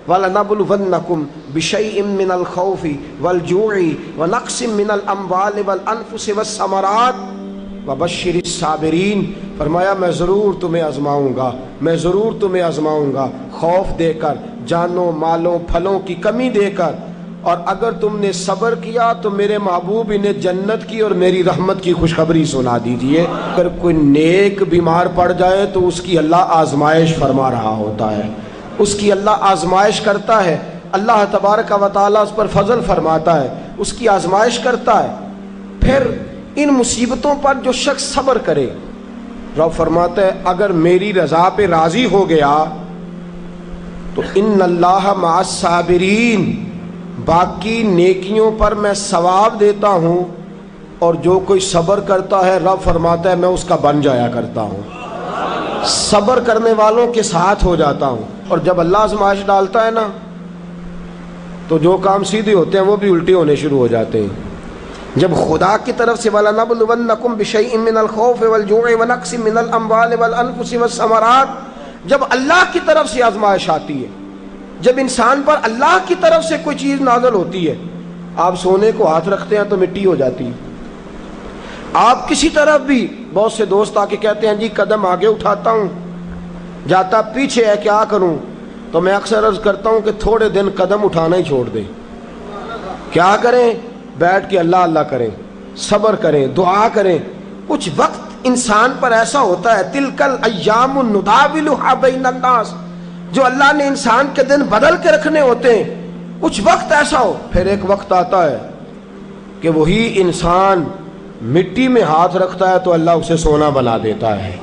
وَلَنَبْلُوَنَّكُمْ بِشَيْءٍ مِّنَ الْخَوْفِ وَالْجُوعِ وَنَقْصٍ مِّنَ الْأَمْوَالِ وَالْأَنفُسِ وَالثَّمَرَاتِ وَبَشِّرِ الصَّابِرِينَ۔ فرمایا میں ضرور تمہیں آزماؤں گا، میں ضرور تمہیں آزماؤں گا، خوف دے کر، جانوں مالوں پھلوں کی کمی دے کر، اور اگر تم نے صبر کیا تو میرے محبوب انہیں جنت کی اور میری رحمت کی خوشخبری سنا دیجئے۔ اگر کوئی نیک بیمار پڑ جائے تو اس کی اللہ آزمائش فرما رہا ہوتا ہے، اس کی اللہ آزمائش کرتا ہے، اللہ تبارک و تعالیٰ اس پر فضل فرماتا ہے، اس کی آزمائش کرتا ہے۔ پھر ان مصیبتوں پر جو شخص صبر کرے، رب فرماتا ہے اگر میری رضا پہ راضی ہو گیا تو ان اللہ مع الصابرین، باقی نیکیوں پر میں ثواب دیتا ہوں، اور جو کوئی صبر کرتا ہے رب فرماتا ہے میں اس کا بن جایا کرتا ہوں، صبر کرنے والوں کے ساتھ ہو جاتا ہوں۔ اور جب اللہ آزمائش ڈالتا ہے نا تو جو کام سیدھے ہوتے ہیں وہ بھی الٹے ہونے شروع ہو جاتے ہیں۔ جب خدا کی طرف سے وَلَنَبْلُوَنَّكُمْ بِشَيْءٍ مِّنَ الْخَوْفِ وَالْجُوعِ وَنَقْصٍ مِّنَ الْأَمْوَالِ وَالْأَنفُسِ وَالثَّمَرَاتِ، جب اللہ کی طرف سے آزمائش آتی ہے، جب انسان پر اللہ کی طرف سے کوئی چیز نازل ہوتی ہے، آپ سونے کو ہاتھ رکھتے ہیں تو مٹی ہو جاتی ہے، آپ کسی طرف بھی، بہت سے دوست آ کے کہتے ہیں جی قدم آگے اٹھاتا ہوں جاتا پیچھے ہے، کیا کروں؟ تو میں اکثر عرض کرتا ہوں کہ تھوڑے دن قدم اٹھانا ہی چھوڑ دیں، کیا کریں؟ بیٹھ کے اللہ اللہ کریں، صبر کریں، دعا کریں۔ کچھ وقت انسان پر ایسا ہوتا ہے، تلک الایام نداولها بین الناس، جو اللہ نے انسان کے دن بدل کے رکھنے ہوتے ہیں، کچھ وقت ایسا ہو، پھر ایک وقت آتا ہے کہ وہی انسان مٹی میں ہاتھ رکھتا ہے تو اللہ اسے سونا بنا دیتا ہے۔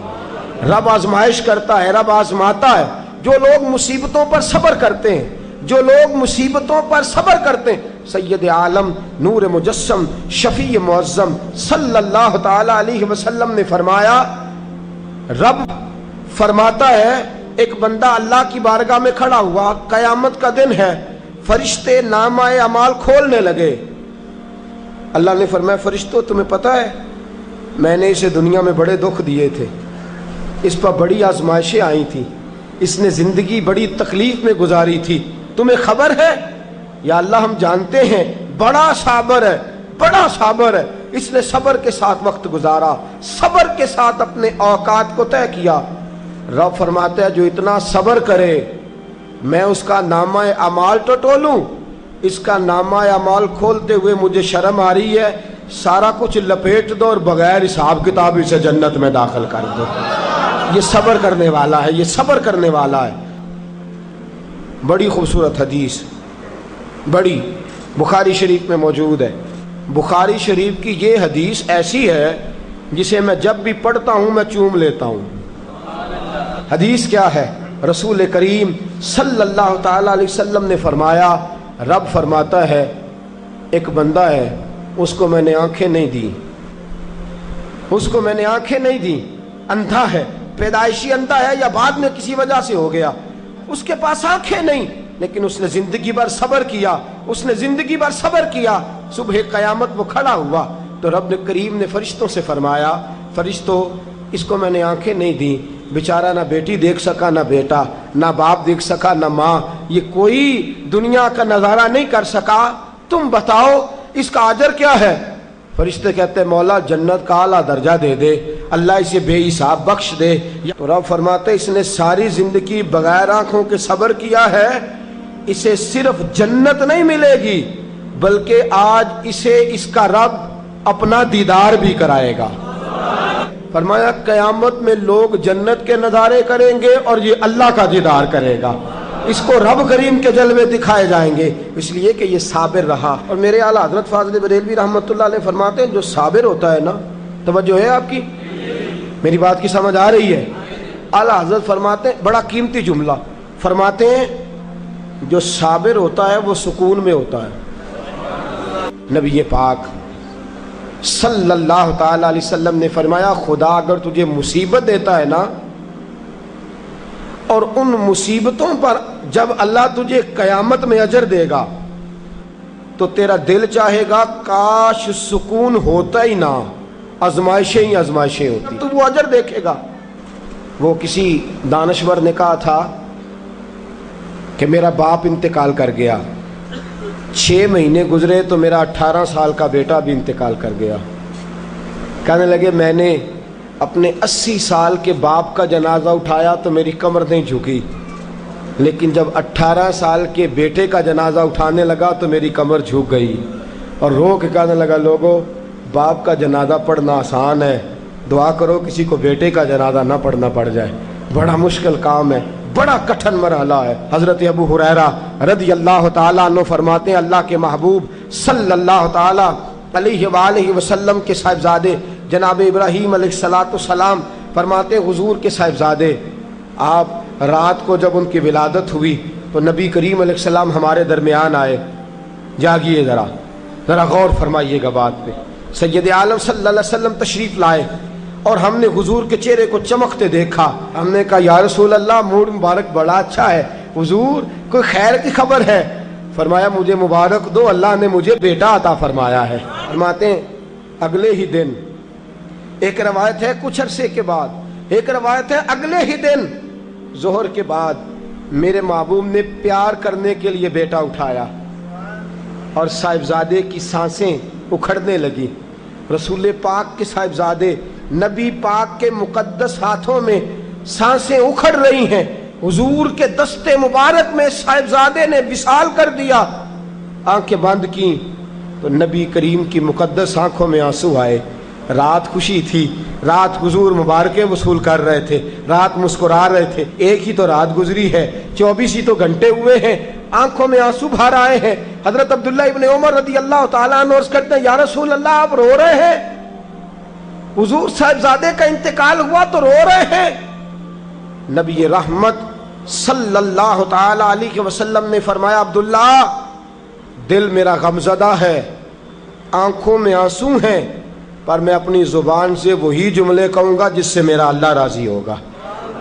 رب آزمائش کرتا ہے، رب آزماتا ہے۔ جو لوگ مصیبتوں پر صبر کرتے ہیں، جو لوگ مصیبتوں پر صبر کرتے ہیں، سید عالم نور مجسم شفیع معظم صلی اللہ تعالی علیہ وسلم نے فرمایا، رب فرماتا ہے ایک بندہ اللہ کی بارگاہ میں کھڑا ہوا، قیامت کا دن ہے، فرشتے نامہ اعمال کھولنے لگے۔ اللہ نے فرمایا فرشتوں تمہیں پتہ ہے میں نے اسے دنیا میں بڑے دکھ دیے تھے، اس پر بڑی آزمائشیں آئی تھیں، اس نے زندگی بڑی تکلیف میں گزاری تھی، تمہیں خبر ہے؟ یا اللہ ہم جانتے ہیں، بڑا صابر ہے، بڑا صابر ہے، اس نے صبر کے ساتھ وقت گزارا، صبر کے ساتھ اپنے اوقات کو طے کیا۔ رب فرماتا ہے جو اتنا صبر کرے میں اس کا نامہ اعمال ٹٹولوں، اس کا نامہ اعمال کھولتے ہوئے مجھے شرم آ رہی ہے، سارا کچھ لپیٹ دو اور بغیر حساب کتاب اسے جنت میں داخل کر دو۔ یہ صبر کرنے والا ہے، یہ صبر کرنے والا ہے۔ بڑی خوبصورت حدیث، بڑی، بخاری شریف میں موجود ہے۔ بخاری شریف کی یہ حدیث ایسی ہے جسے میں جب بھی پڑھتا ہوں میں چوم لیتا ہوں۔ حدیث کیا ہے؟ رسول کریم صلی اللہ تعالی علیہ وسلم نے فرمایا، رب فرماتا ہے ایک بندہ ہے، اس کو میں نے آنکھیں نہیں دی، اس کو میں نے آنکھیں نہیں دی، اندھا ہے، پیدائشی اندھا ہے یا بعد میں کسی وجہ سے ہو گیا، اس کے پاس آنکھیں نہیں، لیکن اس نے زندگی بھر صبر کیا، اس نے زندگی بھر صبر کیا۔ صبح قیامت وہ کھڑا ہوا تو رب کریم نے فرشتوں سے فرمایا، فرشتوں اس کو میں نے آنکھیں نہیں دی، بیچارہ نہ بیٹی دیکھ سکا، نہ بیٹا، نہ باپ دیکھ سکا، نہ ماں، یہ کوئی دنیا کا نظارہ نہیں کر سکا، تم بتاؤ اس کا اجر کیا ہے؟ فرشتے کہتے ہیں مولا جنت کا اعلیٰ درجہ دے دے، اللہ اسے بے حساب بخش دے۔ تو رب فرماتے اس نے ساری زندگی بغیر آنکھوں کے صبر کیا ہے، اسے صرف جنت نہیں ملے گی بلکہ آج اسے اس کا رب اپنا دیدار بھی کرائے گا۔ فرمایا قیامت میں لوگ جنت کے نظارے کریں گے اور یہ اللہ کا دیدار کرے گا، اس کو رب کریم کے جلوے دکھائے جائیں گے، اس لیے کہ یہ صابر رہا۔ اور میرے اعلیٰ حضرت فاضل بریلوی رحمۃ اللہ علیہ فرماتے ہیں جو صابر ہوتا ہے نا، توجہ ہے آپ کی، میری بات کی سمجھ آ رہی ہے؟ اعلیٰ حضرت فرماتے ہیں بڑا قیمتی جملہ، فرماتے ہیں جو صابر ہوتا ہے وہ سکون میں ہوتا ہے۔ نبی پاک صلی اللہ تعالی علیہ وسلم نے فرمایا خدا اگر تجھے مصیبت دیتا ہے نا، اور ان مصیبتوں پر جب اللہ تجھے قیامت میں اجر دے گا تو تیرا دل چاہے گا کاش سکون ہوتا ہی نہ، آزمائشیں ہی آزمائشیں ہوتی، تو وہ اجر دیکھے گا۔ وہ کسی دانشور نے کہا تھا کہ میرا باپ انتقال کر گیا، 6 مہینے گزرے تو میرا 18 سال کا بیٹا بھی انتقال کر گیا۔ کہنے لگے میں نے اپنے 80 سال کے باپ کا جنازہ اٹھایا تو میری کمر نہیں جھکی، لیکن جب 18 سال کے بیٹے کا جنازہ اٹھانے لگا تو میری کمر جھک گئی، اور رو کے کہنے لگا لوگوں باپ کا جنازہ پڑھنا آسان ہے، دعا کرو کسی کو بیٹے کا جنازہ نہ پڑھنا پڑ جائے، بڑا مشکل کام ہے، بڑا کٹھن مرحلہ ہے۔ حضرت ابو ہریرہ رضی اللہ تعالیٰ عنہ فرماتے ہیں اللہ کے محبوب صلی اللہ تعالیٰ علیہ وآلہ وسلم کے صاحبزادے جناب ابراہیم علیہ السلام فرماتے ہیں حضور کے صاحبزادے آپ رات کو جب ان کی ولادت ہوئی تو نبی کریم علیہ السلام ہمارے درمیان آئے۔ جاگیے ذرا غور فرمائیے گا بات پہ۔ سید عالم صلی اللہ علیہ وسلم تشریف لائے اور ہم نے حضور کے چہرے کو چمکتے دیکھا۔ ہم نے کہا یا رسول اللہ موڈ مبارک بڑا اچھا ہے، حضور کوئی خیر کی خبر ہے؟ فرمایا مجھے مبارک دو، اللہ نے مجھے بیٹا عطا فرمایا ہے۔ فرماتے ہیں اگلے ہی دن، ایک روایت ہے کچھ عرصے کے بعد، ایک روایت ہے اگلے ہی دن ظہر کے بعد میرے محبوب نے پیار کرنے کے لیے بیٹا اٹھایا اور صاحبزادے کی سانسیں اکھڑنے لگی۔ رسول پاک کے صاحبزادے نبی پاک کے مقدس ہاتھوں میں سانسیں اکھڑ رہی ہیں، حضور کے دستے مبارک میں صاحبزادے نے وصال کر دیا۔ آنکھیں بند کی تو نبی کریم کی مقدس آنکھوں میں آنسو آئے۔ رات خوشی تھی، رات حضور مبارکیں وصول کر رہے تھے، رات مسکرا رہے تھے، ایک ہی تو رات گزری ہے، 24 ہی تو گھنٹے ہوئے ہیں، آنکھوں میں آنسو بھر آئے ہیں۔ حضرت عبداللہ ابن عمر رضی اللہ تعالیٰ عنہ عرض کرتے ہیں یا رسول اللہ آپ رو رہے ہیں؟ حضور صاحبزادے کا انتقال ہوا تو رو رہے ہیں؟ نبی رحمت صلی اللہ تعالیٰ علیہ وسلم نے فرمایا عبداللہ دل میرا غمزدہ ہے، آنکھوں میں آنسو ہیں، پر میں اپنی زبان سے وہی جملے کہوں گا جس سے میرا اللہ راضی ہوگا،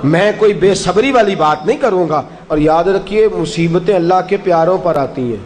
میں کوئی بے صبری والی بات نہیں کروں گا۔ اور یاد رکھیے مصیبتیں اللہ کے پیاروں پر آتی ہیں۔